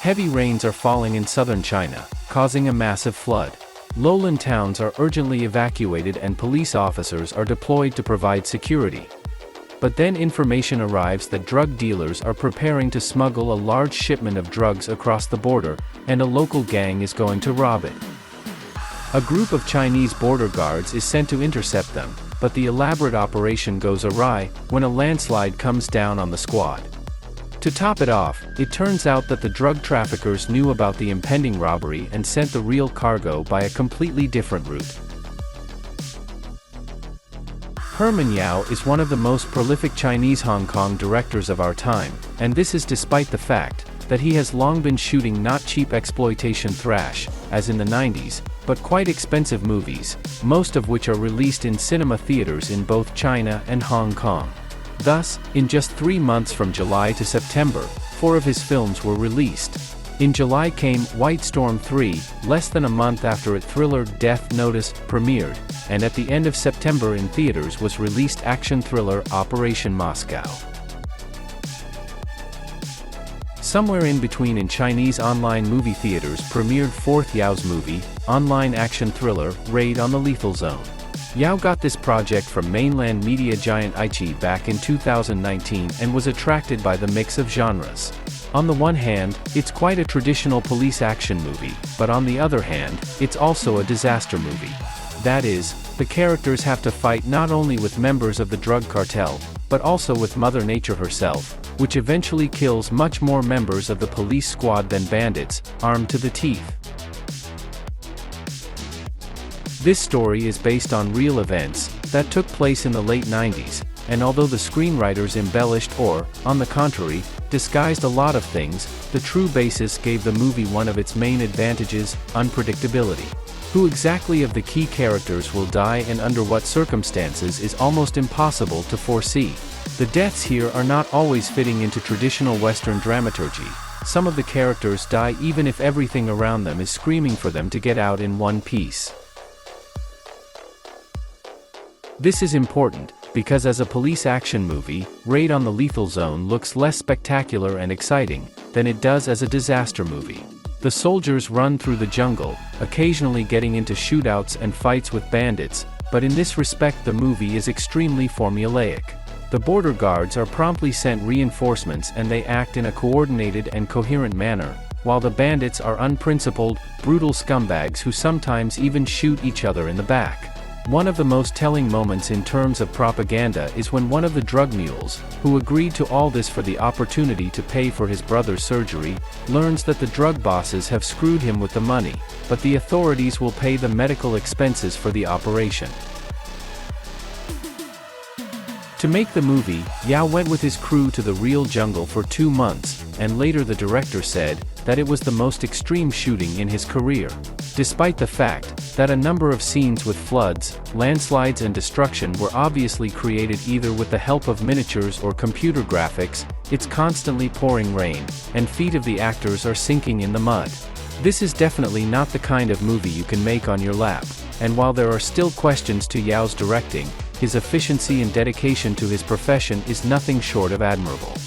Heavy rains are falling in southern China, causing a massive flood. Lowland towns are urgently evacuated and police officers are deployed to provide security. But then information arrives that drug dealers are preparing to smuggle a large shipment of drugs across the border, and a local gang is going to rob it. A group of Chinese border guards is sent to intercept them, but the elaborate operation goes awry when a landslide comes down on the squad. To top it off, it turns out that the drug traffickers knew about the impending robbery and sent the real cargo by a completely different route. Herman Yau is one of the most prolific Chinese Hong Kong directors of our time, and this is despite the fact that he has long been shooting not cheap exploitation thrash, as in the 90s, but quite expensive movies, most of which are released in cinema theaters in both China and Hong Kong. Thus, in just 3 months from July to September, 4 of his films were released. In July came White Storm 3, less than a month after its thriller Death Notice premiered, and at the end of September in theaters was released action thriller Operation Moscow. Somewhere in between in Chinese online movie theaters premiered fourth Yao's movie, online action thriller Raid on the Lethal Zone. Yao got this project from mainland media giant Ichi back in 2019 and was attracted by the mix of genres. On the one hand, it's quite a traditional police action movie, but on the other hand, it's also a disaster movie. That is, the characters have to fight not only with members of the drug cartel, but also with Mother Nature herself, which eventually kills much more members of the police squad than bandits, armed to the teeth. This story is based on real events that took place in the late 90s, and although the screenwriters embellished or, on the contrary, disguised a lot of things, the true basis gave the movie one of its main advantages: unpredictability. Who exactly of the key characters will die and under what circumstances is almost impossible to foresee. The deaths here are not always fitting into traditional Western dramaturgy. Some of the characters die even if everything around them is screaming for them to get out in one piece. This is important, because as a police action movie, Raid on the Lethal Zone looks less spectacular and exciting than it does as a disaster movie. The soldiers run through the jungle, occasionally getting into shootouts and fights with bandits, but in this respect the movie is extremely formulaic. The border guards are promptly sent reinforcements and they act in a coordinated and coherent manner, while the bandits are unprincipled, brutal scumbags who sometimes even shoot each other in the back. One of the most telling moments in terms of propaganda is when one of the drug mules, who agreed to all this for the opportunity to pay for his brother's surgery, learns that the drug bosses have screwed him with the money, but the authorities will pay the medical expenses for the operation. To make the movie, Yao went with his crew to the real jungle for 2 months, and later the director said that it was the most extreme shooting in his career. Despite the fact that a number of scenes with floods, landslides and destruction were obviously created either with the help of miniatures or computer graphics, it's constantly pouring rain, and feet of the actors are sinking in the mud. This is definitely not the kind of movie you can make on your lap, and while there are still questions to Yao's directing, his efficiency and dedication to his profession is nothing short of admirable.